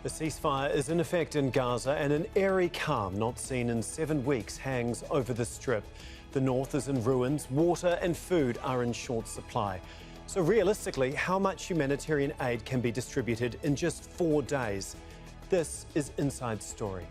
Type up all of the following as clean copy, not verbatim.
The ceasefire is in effect in Gaza, and an eerie calm not seen in 7 weeks hangs over the strip. The north is in ruins, water and food are in short supply. So realistically, how much humanitarian aid can be distributed in just 4 days? This is Inside Story.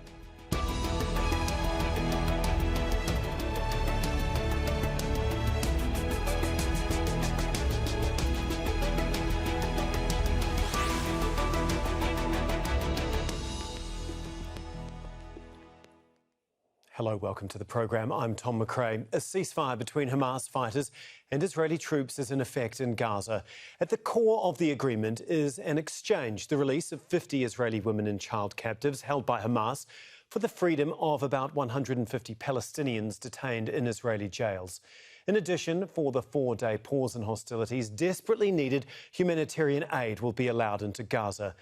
Hello, welcome to the programme. I'm Tom McRae. A ceasefire between Hamas fighters and Israeli troops is in effect in Gaza. At the core of the agreement is an exchange, the release of 50 Israeli women and child captives held by Hamas for the freedom of about 150 Palestinians detained in Israeli jails. In addition, for the 4-day pause in hostilities, desperately needed humanitarian aid will be allowed into Gaza.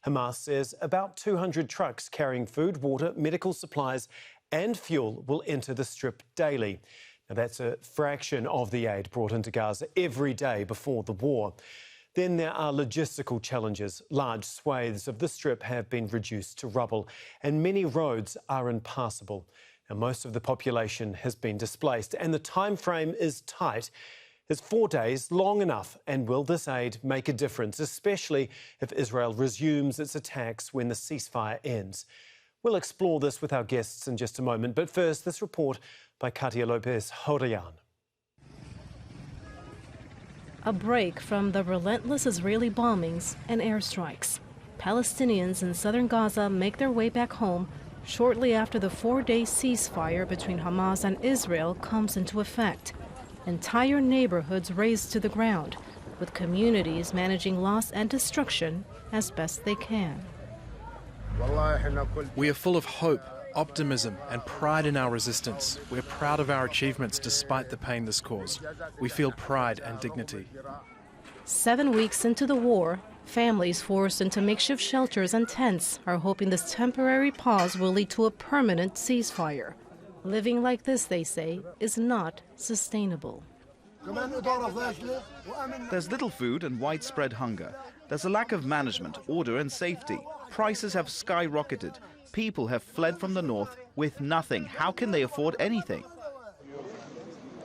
Hamas says about 200 trucks carrying food, water, medical supplies and fuel will enter the strip daily. Now, that's a fraction of the aid brought into Gaza every day before the war. Then there are logistical challenges. Large swathes of the strip have been reduced to rubble, and many roads are impassable. Now, most of the population has been displaced, and the time frame is tight. Is 4 days long enough, and will this aid make a difference, especially if Israel resumes its attacks when the ceasefire ends? We'll explore this with our guests in just a moment, but first, this report by Katia Lopez-Hodayan. A break from the relentless Israeli bombings and airstrikes. Palestinians in southern Gaza make their way back home shortly after the 4-day ceasefire between Hamas and Israel comes into effect. Entire neighborhoods razed to the ground, with communities managing loss and destruction as best they can. We are full of hope, optimism and pride in our resistance. We're proud of our achievements despite the pain this caused. We feel pride and dignity. 7 weeks into the war, families forced into makeshift shelters and tents are hoping this temporary pause will lead to a permanent ceasefire. Living like this, they say, is not sustainable. There's little food and widespread hunger. There's a lack of management, order and safety. Prices have skyrocketed. People have fled from the north with nothing. How can they afford anything?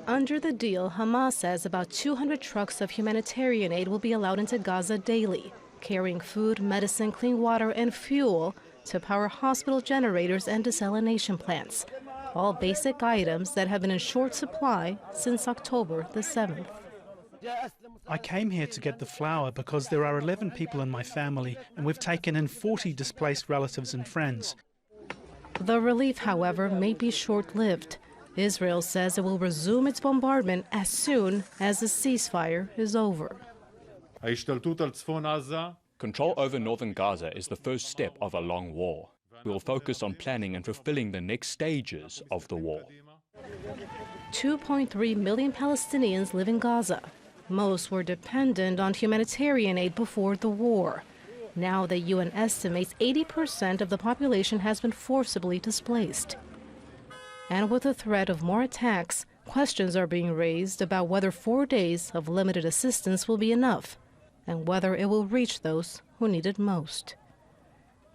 Under the deal, Hamas says about 200 trucks of humanitarian aid will be allowed into Gaza daily, carrying food, medicine, clean water and fuel to power hospital generators and desalination plants. All basic items that have been in short supply since October the 7th. I came here to get the flour because there are 11 people in my family and we've taken in 40 displaced relatives and friends. The relief, however, may be short-lived. Israel says it will resume its bombardment as soon as the ceasefire is over. Control over northern Gaza is the first step of a long war. We will focus on planning and fulfilling the next stages of the war. 2.3 million Palestinians live in Gaza. Most were dependent on humanitarian aid before the war. Now the UN estimates 80% of the population has been forcibly displaced. And with the threat of more attacks, questions are being raised about whether 4 days of limited assistance will be enough, and whether it will reach those who need it most.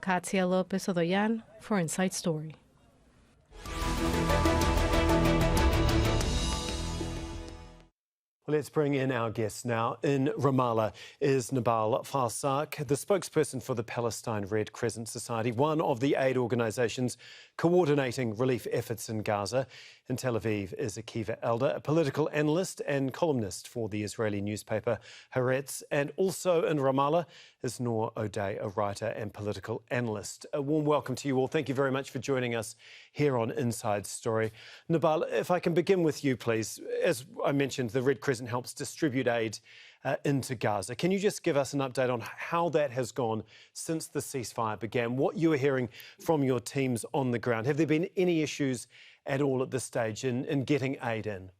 Katia Lopez-Hodayan for Inside Story. Let's bring in our guests now. In Ramallah is Nebal Farsakh, the spokesperson for the Palestine Red Crescent Society, one of the aid organisations coordinating relief efforts in Gaza. In Tel Aviv is Akiva, Eldar, a political analyst and columnist for the Israeli newspaper Haaretz. And also in Ramallah is Nour Odeh, a writer and political analyst. A warm welcome to you all. Thank you very much for joining us here on Inside Story. Nebal, if I can begin with you, please. As I mentioned, the Red Crescent helps distribute aid into Gaza. Can you just give us an update on how that has gone since the ceasefire began, what you are hearing from your teams on the ground? Have there been any issues at all at this stage in getting aid in?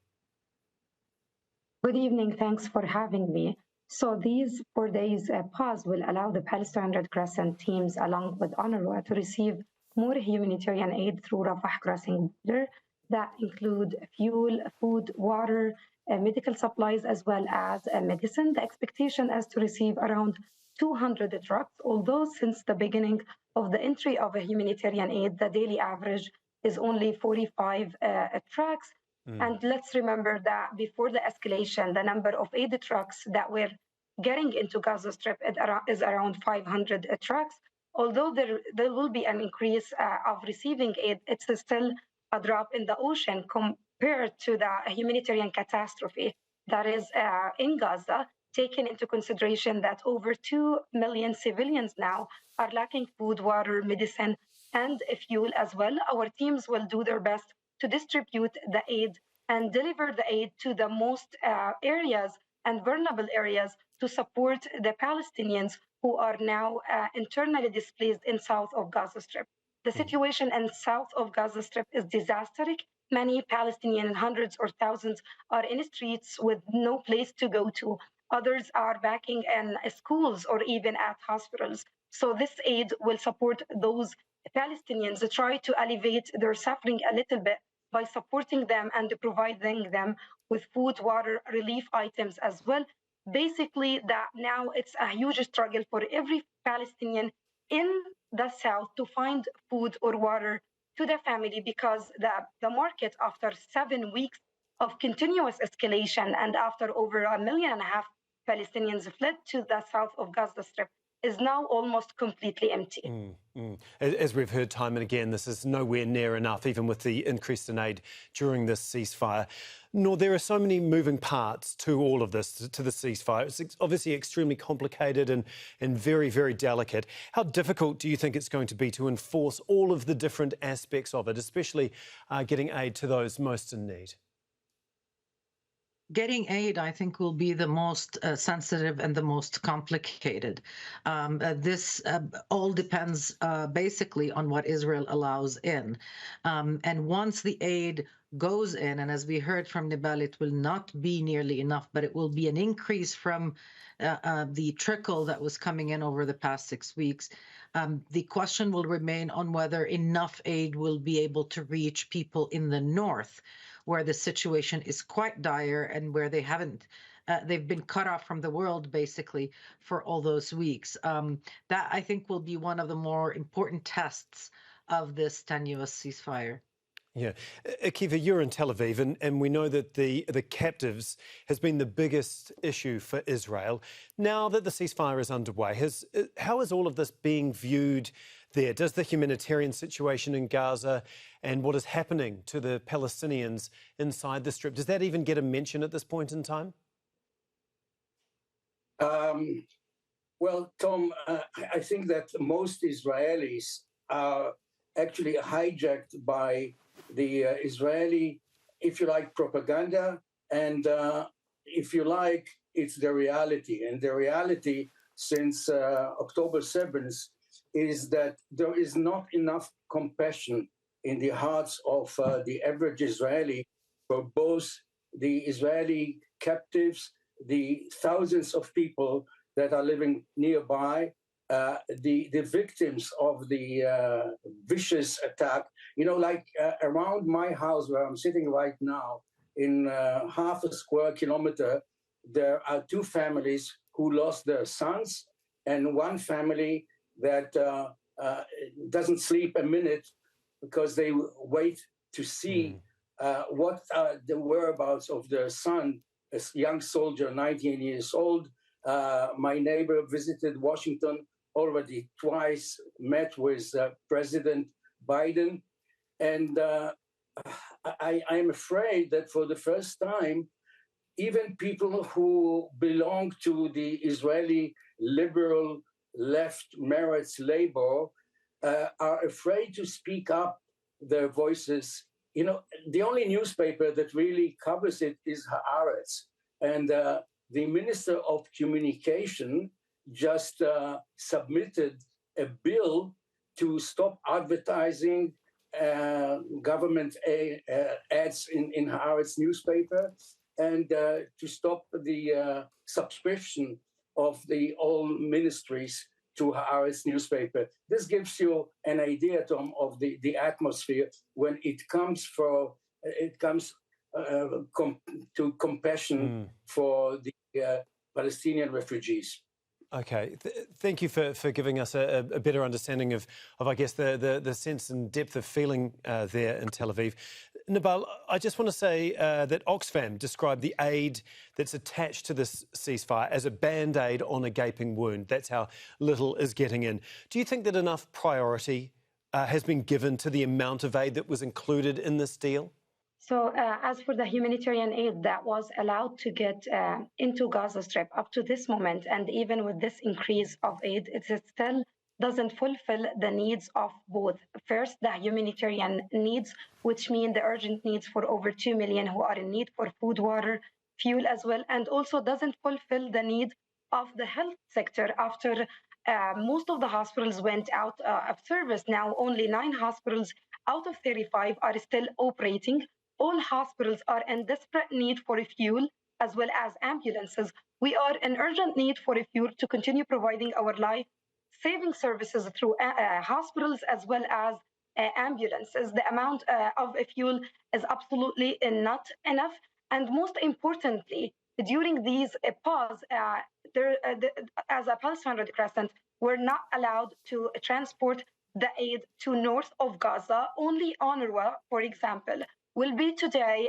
Good evening. Thanks for having me. So these 4 days pause will allow the Palestine Red Crescent teams, along with UNRWA, to receive more humanitarian aid through Rafah crossing border that include fuel, food, water, medical supplies, as well as medicine. The expectation is to receive around 200 trucks, although since the beginning of the entry of a humanitarian aid, the daily average is only 45 trucks. And let's remember that before the escalation, the number of aid trucks that were getting into Gaza Strip is around 500 trucks. Although there will be an increase of receiving aid, it's still a drop in the ocean compared to the humanitarian catastrophe that is in Gaza, taking into consideration that over 2 million civilians now are lacking food, water, medicine, and fuel as well. Our teams will do their best to distribute the aid and deliver the aid to the most areas and vulnerable areas to support the Palestinians who are now internally displaced in south of Gaza Strip. The situation in south of Gaza Strip is disastrous. Many Palestinians, hundreds or thousands, are in the streets with no place to go to. Others are backing in schools or even at hospitals. So this aid will support those Palestinians, try to alleviate their suffering a little bit by supporting them and providing them with food, water, relief items as well. Basically, that now it's a huge struggle for every Palestinian in the south to find food or water to the family, because the market, after 7 weeks of continuous escalation and after over 1.5 million Palestinians fled to the south of Gaza Strip, is now almost completely empty. As we've heard time and again, this is nowhere near enough, even with the increase in aid during this ceasefire. Nour, there are so many moving parts to all of this, to the ceasefire. It's obviously extremely complicated and very, very delicate. How difficult do you think it's going to be to enforce all of the different aspects of it, especially getting aid to those most in need? Getting aid, I think, will be the most sensitive and the most complicated. This all depends basically on what Israel allows in. And once the aid goes in, and as we heard from Nebal, it will not be nearly enough, but it will be an increase from the trickle that was coming in over the past 6 weeks. The question will remain on whether enough aid will be able to reach people in the north, where the situation is quite dire and where they haven't, they've been cut off from the world basically for all those weeks. That, I think, will be one of the more important tests of this tenuous ceasefire. Yeah. Akiva, you're in Tel Aviv, and we know that the captives has been the biggest issue for Israel. Now that the ceasefire is underway, how is all of this being viewed there? Does the humanitarian situation in Gaza and what is happening to the Palestinians inside the Strip, does that even get a mention at this point in time? Well, Tom, I think that most Israelis are actually hijacked by the Israeli, if you like, propaganda, and if you like, it's the reality. And the reality since October 7th is that there is not enough compassion in the hearts of the average Israeli for both the Israeli captives, the thousands of people that are living nearby, the victims of the vicious attack. You know, like around my house where I'm sitting right now, in half a square kilometer, there are 2 families who lost their sons, and 1 family that doesn't sleep a minute because they wait to see what are the whereabouts of their son, a young soldier, 19 years old. My neighbor visited Washington already twice, met with President Biden. And I'm afraid that for the first time, even people who belong to the Israeli liberal left, Meretz, Labor, are afraid to speak up their voices. You know, the only newspaper that really covers it is Haaretz. And the Minister of Communication just submitted a bill to stop advertising government ads in Haaretz newspaper, and to stop the subscription of all ministries to Haaretz newspaper. This gives you an idea, Tom, of the atmosphere when it comes for it comes to compassion for the Palestinian refugees. Okay, thank you for giving us a better understanding of I guess, the sense and depth of feeling there in Tel Aviv. Nebal, I just want to say that Oxfam described the aid that's attached to this ceasefire as a band-aid on a gaping wound. That's how little is getting in. Do you think that enough priority has been given to the amount of aid that was included in this deal? So as for the humanitarian aid that was allowed to get into Gaza Strip up to this moment, and even with this increase of aid, it still doesn't fulfill the needs of both. First, the humanitarian needs, which mean the urgent needs for over 2 million who are in need for food, water, fuel as well, and also doesn't fulfill the need of the health sector after most of the hospitals went out of service. Now, only 9 hospitals out of 35 are still operating. All hospitals are in desperate need for fuel as well as ambulances. We are in urgent need for fuel to continue providing our life-saving services through hospitals as well as ambulances. The amount of fuel is absolutely not enough. And most importantly, during these pause, as a Palestine Red Crescent, we're not allowed to transport the aid to north of Gaza. Only UNRWA, for example, will be today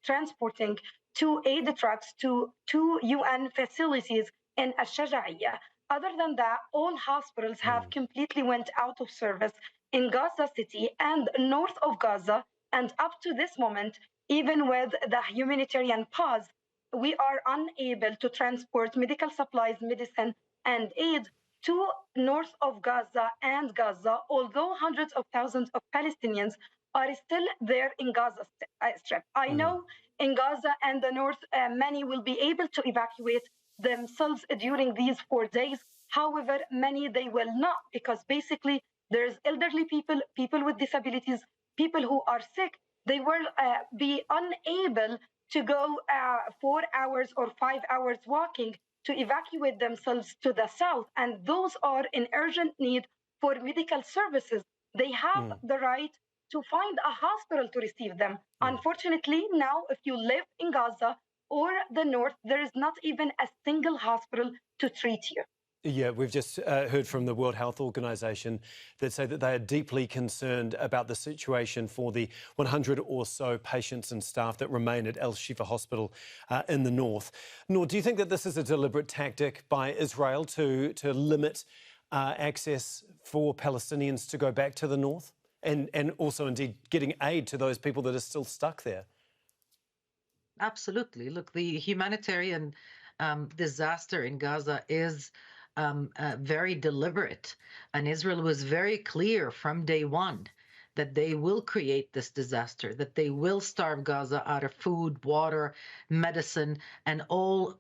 transporting 2 aid trucks to 2 UN facilities in Al-Shaja'iyya. Other than that, all hospitals have completely went out of service in Gaza City and north of Gaza. And up to this moment, even with the humanitarian pause, we are unable to transport medical supplies, medicine, and aid to north of Gaza and Gaza, although hundreds of thousands of Palestinians are still there in Gaza Strip. I know in Gaza and the north, many will be able to evacuate themselves during these 4 days. However, many they will not, because basically there's elderly people, people with disabilities, people who are sick. They will be unable to go 4 hours or 5 hours walking to evacuate themselves to the south. And those are in urgent need for medical services. They have the right to find a hospital to receive them. Unfortunately, now, if you live in Gaza or the north, there is not even a single hospital to treat you. Yeah, we've just heard from the World Health Organization that say that they are deeply concerned about the situation for the 100 or so patients and staff that remain at Al-Shifa Hospital in the north. Nour, do you think that this is a deliberate tactic by Israel to limit access for Palestinians to go back to the north? And also, indeed, getting aid to those people that are still stuck there? Absolutely. Look, the humanitarian disaster in Gaza is very deliberate. And Israel was very clear from day one that they will create this disaster, that they will starve Gaza out of food, water, medicine, and all,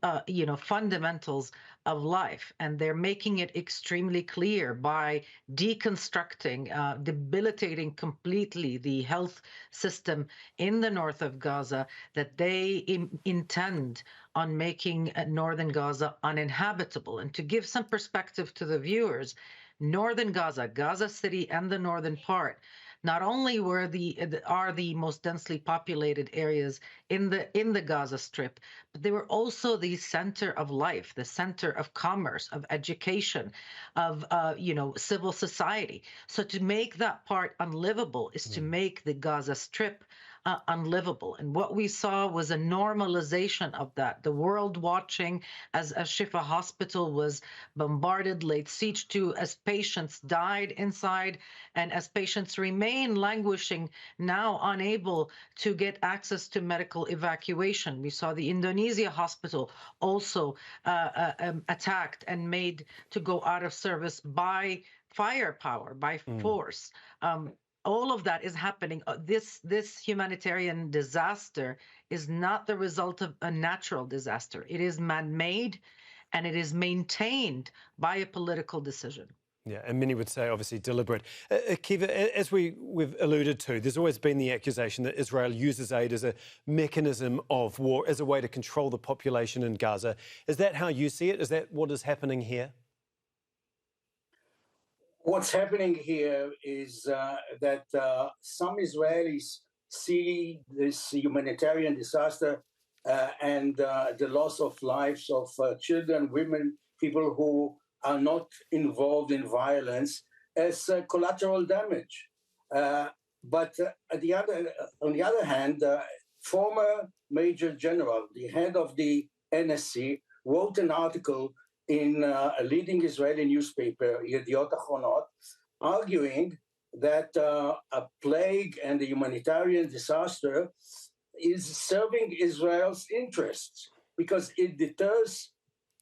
fundamentals of life. And they're making it extremely clear by deconstructing, debilitating completely the health system in the north of Gaza, that they intend on making northern Gaza uninhabitable. And to give some perspective to the viewers, northern Gaza, Gaza City and the northern part, not only are the most densely populated areas in the Gaza Strip, but they were also the center of life, the center of commerce, of education, of civil society. So to make that part unlivable is to make the Gaza Strip unlivable. And what we saw was a normalization of that. The world watching as Al-Shifa Hospital was bombarded, laid siege to, as patients died inside, and as patients remain languishing, now unable to get access to medical evacuation. We saw the Indonesia hospital also attacked and made to go out of service by firepower, by force. All of that is happening. This humanitarian disaster is not the result of a natural disaster. It is man-made, and it is maintained by a political decision. Yeah, and many would say, obviously, deliberate. Akiva, as we've alluded to, there's always been the accusation that Israel uses aid as a mechanism of war, as a way to control the population in Gaza. Is that how you see it? Is that what is happening here? What's happening here is that some Israelis see this humanitarian disaster and the loss of lives of children, women, people who are not involved in violence as collateral damage. But on the other hand, former Major General, the head of the NSC, wrote an article in a leading Israeli newspaper, Yediot Ahronot, arguing that a plague and a humanitarian disaster is serving Israel's interests because it deters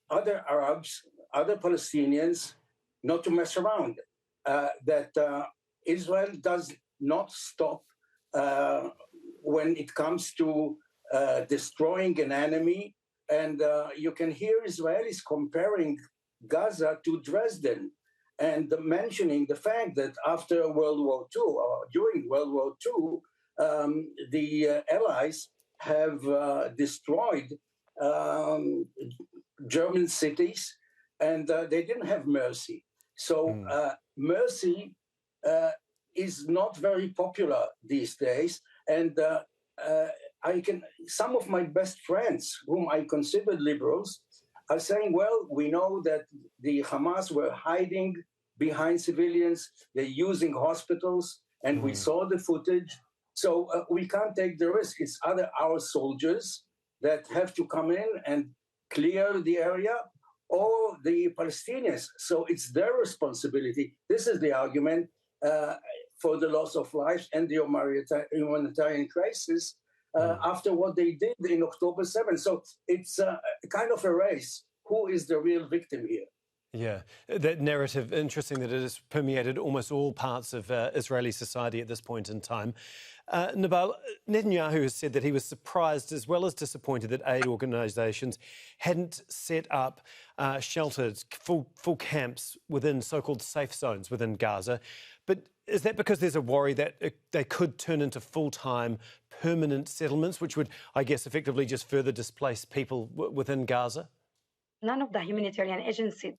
other Arabs, other Palestinians, not to mess around. That Israel does not stop when it comes to destroying an enemy. And you can hear Israelis comparing Gaza to Dresden and mentioning the fact that after World War II, or during World War II, the Allies have destroyed German cities, and they didn't have mercy. So mercy is not very popular these days, and some of my best friends, whom I considered liberals, are saying, well, we know that the Hamas were hiding behind civilians, they're using hospitals, and we saw the footage. So we can't take the risk. It's either our soldiers that have to come in and clear the area, or the Palestinians. So it's their responsibility. This is the argument for the loss of lives and the humanitarian crisis after what they did in October 7th. So it's kind of a race. Who is the real victim here? Yeah, that narrative, interesting that it has permeated almost all parts of Israeli society at this point in time. Nebal, Netanyahu has said that he was surprised as well as disappointed that aid organisations hadn't set up sheltered, full camps within so-called safe zones within Gaza. But is that because there's a worry that they could turn into full-time permanent settlements, which would, I guess, effectively just further displace people within Gaza? None of the humanitarian agencies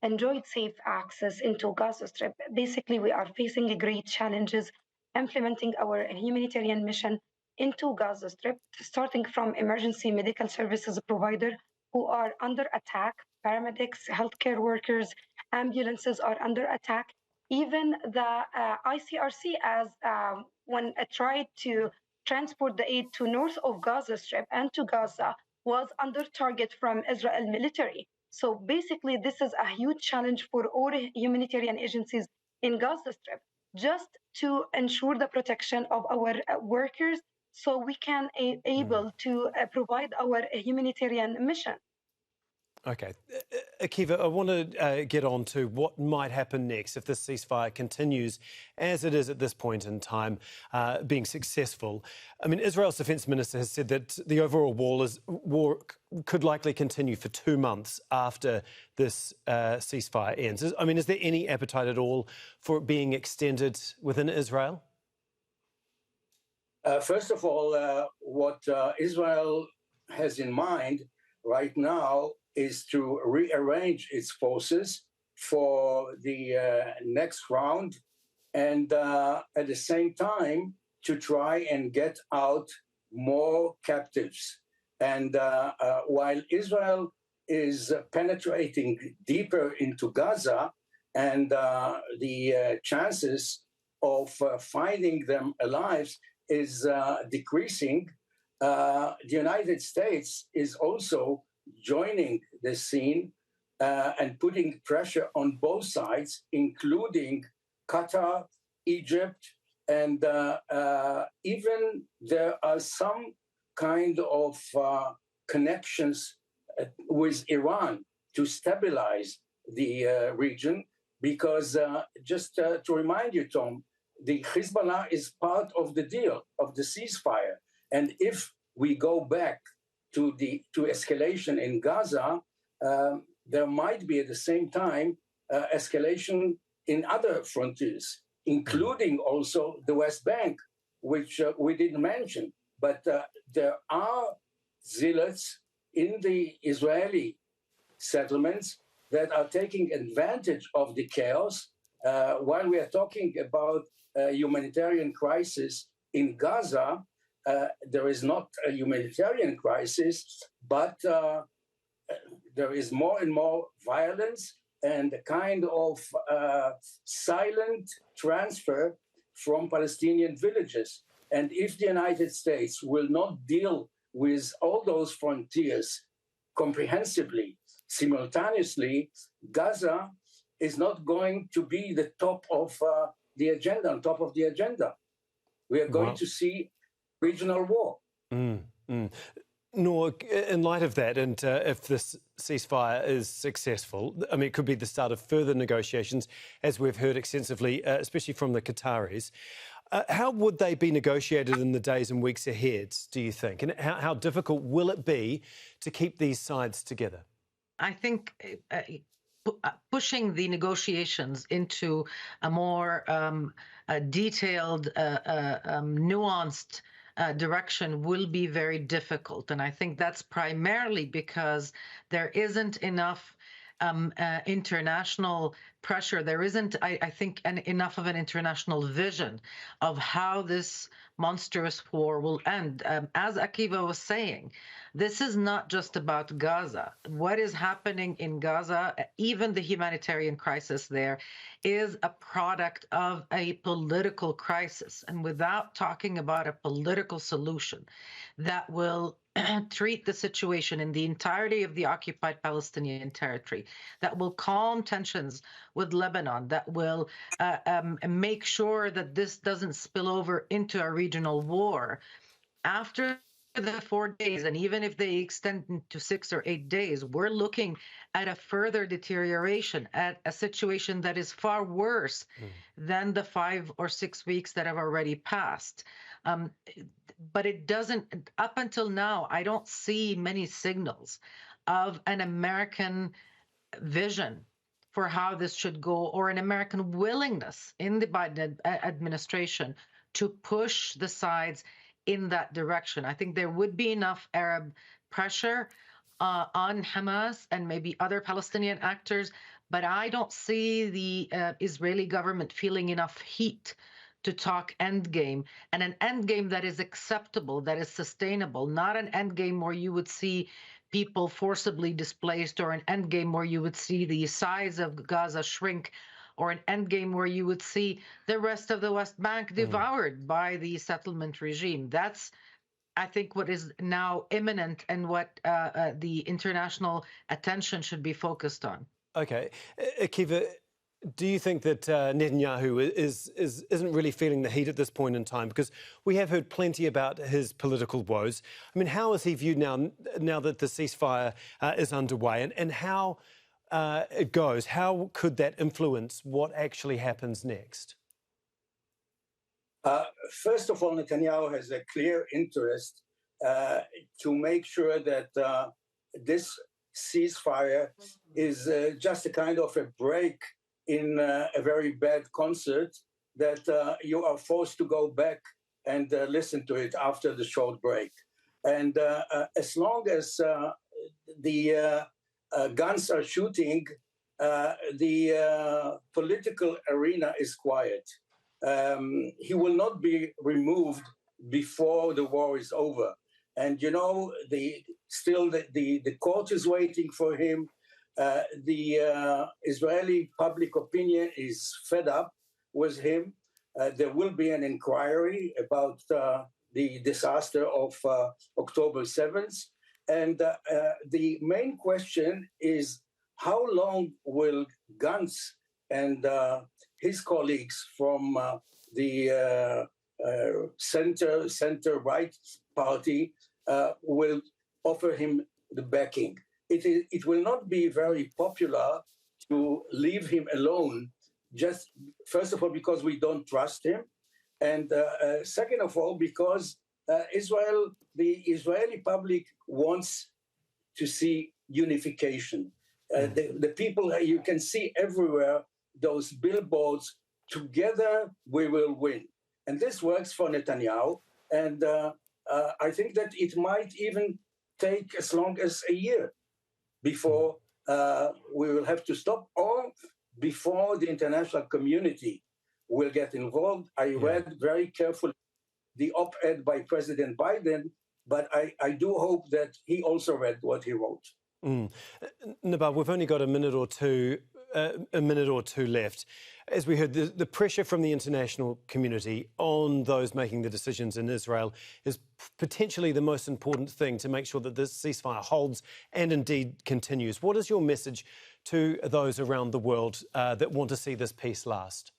enjoyed safe access into Gaza Strip. Basically, we are facing great challenges implementing our humanitarian mission into Gaza Strip, starting from emergency medical services providers who are under attack, paramedics, healthcare workers, ambulances are under attack. Even the ICRC, when it tried to transport the aid to north of Gaza Strip and to Gaza, was under target from Israel military. So basically, this is a huge challenge for all humanitarian agencies in Gaza Strip, just to ensure the protection of our workers so we can able to provide our humanitarian mission. OK. Akiva, I want to get on to what might happen next if this ceasefire continues as it is at this point in time, being successful. I mean, Israel's defence minister has said that the overall war could likely continue for 2 months after this ceasefire ends. I mean, is there any appetite at all for it being extended within Israel? First of all, what Israel has in mind right now is to rearrange its forces for the next round, and at the same time to try and get out more captives. And while Israel is penetrating deeper into Gaza, and the chances of finding them alive is decreasing, the United States is also joining the scene and putting pressure on both sides, including Qatar, Egypt, and even there are some kind of connections with Iran to stabilize the region, because just to remind you, Tom, the Hezbollah is part of the deal, of the ceasefire. And if we go back to escalation in Gaza, there might be at the same time escalation in other frontiers, including also the West Bank, which we didn't mention. But there are zealots in the Israeli settlements that are taking advantage of the chaos. While we are talking about a humanitarian crisis in Gaza, there is not a humanitarian crisis, but there is more and more violence and a kind of silent transfer from Palestinian villages. And if the United States will not deal with all those frontiers comprehensively, simultaneously, Gaza is not going to be the top of the agenda, on top of the agenda. We are going to see regional war. Nour, in light of that, and if this ceasefire is successful, I mean, it could be the start of further negotiations, as we've heard extensively, especially from the Qataris. How would they be negotiated in the days and weeks ahead, do you think? And how difficult will it be to keep these sides together? I think pushing the negotiations into a more detailed, nuanced direction will be very difficult. And I think that's primarily because there isn't enough international pressure. There isn't, I think, enough of an international vision of how this monstrous war will end. As Akiva was saying, this is not just about Gaza. What is happening in Gaza, even the humanitarian crisis there, is a product of a political crisis. And without talking about a political solution that will treat the situation in the entirety of the occupied Palestinian territory, that will calm tensions with Lebanon, that will make sure that this doesn't spill over into a regional war, after the 4 days, and even if they extend to 6 or 8 days, we're looking at a further deterioration, at a situation that is far worse than the 5 or 6 weeks that have already passed. But it doesn't, up until now, I don't see many signals of an American vision for how this should go, or an American willingness in the Biden administration to push the sides in that direction. I think there would be enough Arab pressure on Hamas and maybe other Palestinian actors, but I don't see the Israeli government feeling enough heat to talk endgame, and an endgame that is acceptable, that is sustainable, not an endgame where you would see people forcibly displaced, or an endgame where you would see the size of Gaza shrink, or an endgame where you would see the rest of the West Bank devoured by the settlement regime. That's, I think, what is now imminent, and what the international attention should be focused on. Okay. Akiva, do you think that Netanyahu isn't really feeling the heat at this point in time? Because we have heard plenty about his political woes. I mean, how is he viewed now that the ceasefire is underway, and how it goes? How could that influence what actually happens next? First of all, Netanyahu has a clear interest to make sure that this ceasefire is just a kind of a break in a very bad concert, that you are forced to go back and listen to it after the short break. And as long as the guns are shooting, the political arena is quiet. He will not be removed before the war is over. And, you know, the court is waiting for him. The Israeli public opinion is fed up with him. There will be an inquiry about the disaster of October 7th. And the main question is, how long will Gantz and his colleagues from the center-right party will offer him the backing? It will not be very popular to leave him alone, just first of all because we don't trust him, and second of all because the Israeli public wants to see unification. The people, you can see everywhere those billboards, "Together we will win." And this works for Netanyahu, and I think that it might even take as long as a year before we will have to stop, or before the international community will get involved. I read very carefully the op-ed by President Biden, but I do hope that he also read what he wrote. Nebal, we've only got a minute or two left. As we heard, the pressure from the international community on those making the decisions in Israel is potentially the most important thing to make sure that this ceasefire holds and indeed continues. What is your message to those around the world that want to see this peace last?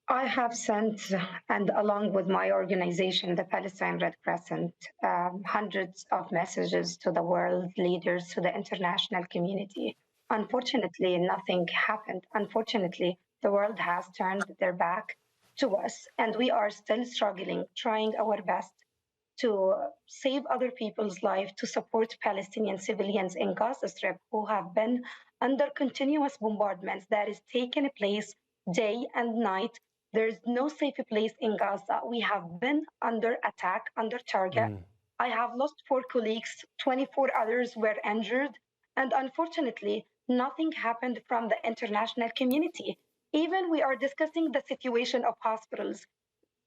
I have sent, and along with my organization, the Palestine Red Crescent, hundreds of messages to the world leaders, to the international community. Unfortunately, nothing happened. Unfortunately, the world has turned their back to us, and we are still struggling, trying our best to save other people's lives, to support Palestinian civilians in Gaza Strip who have been under continuous bombardments that is taking place day and night. There's no safe place in Gaza. We have been under attack, under target. I have lost 4 colleagues, 24 others were injured, and unfortunately, nothing happened from the international community. Even we are discussing the situation of hospitals.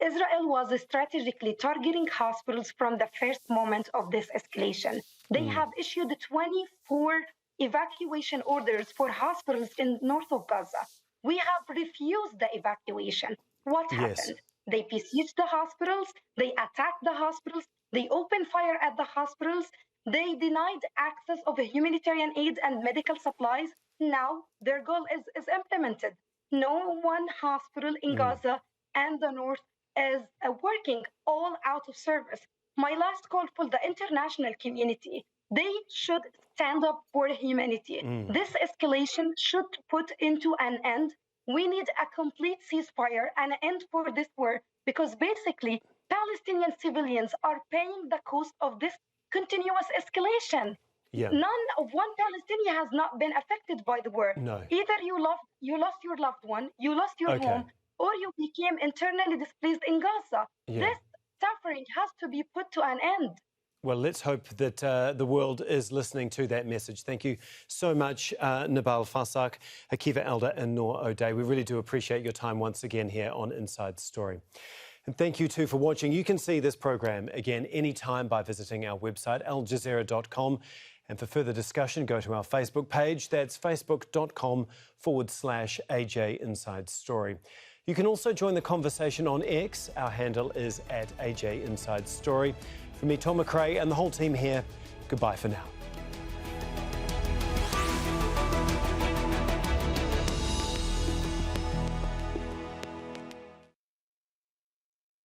Israel was strategically targeting hospitals from the first moment of this escalation. They have issued 24 evacuation orders for hospitals in north of Gaza. We have refused the evacuation. What happened? They besieged the hospitals, they attacked the hospitals, they opened fire at the hospitals, they denied access of humanitarian aid and medical supplies. Now their goal is implemented. No one hospital in Gaza and the north is working, all out of service. My last call for the international community, they should stand up for humanity. This escalation should put into an end. We need a complete ceasefire and an end for this war, because basically Palestinian civilians are paying the cost of this continuous escalation. One Palestinian has not been affected by the war. No. Either you lost your loved one, you lost your home, or you became internally displaced in Gaza. This suffering has to be put to an end. Well, let's hope that the world is listening to that message. Thank you so much, Nebal Farsakh, Akiva, Eldar and Nour Odeh. We really do appreciate your time once again here on Inside Story. And thank you too for watching. You can see this program again anytime by visiting our website, aljazeera.com. And for further discussion, go to our Facebook page. That's facebook.com/AJ Inside Story. You can also join the conversation on X. Our handle is @AJ Inside Story. From me, Tom McRae, and the whole team here, goodbye for now.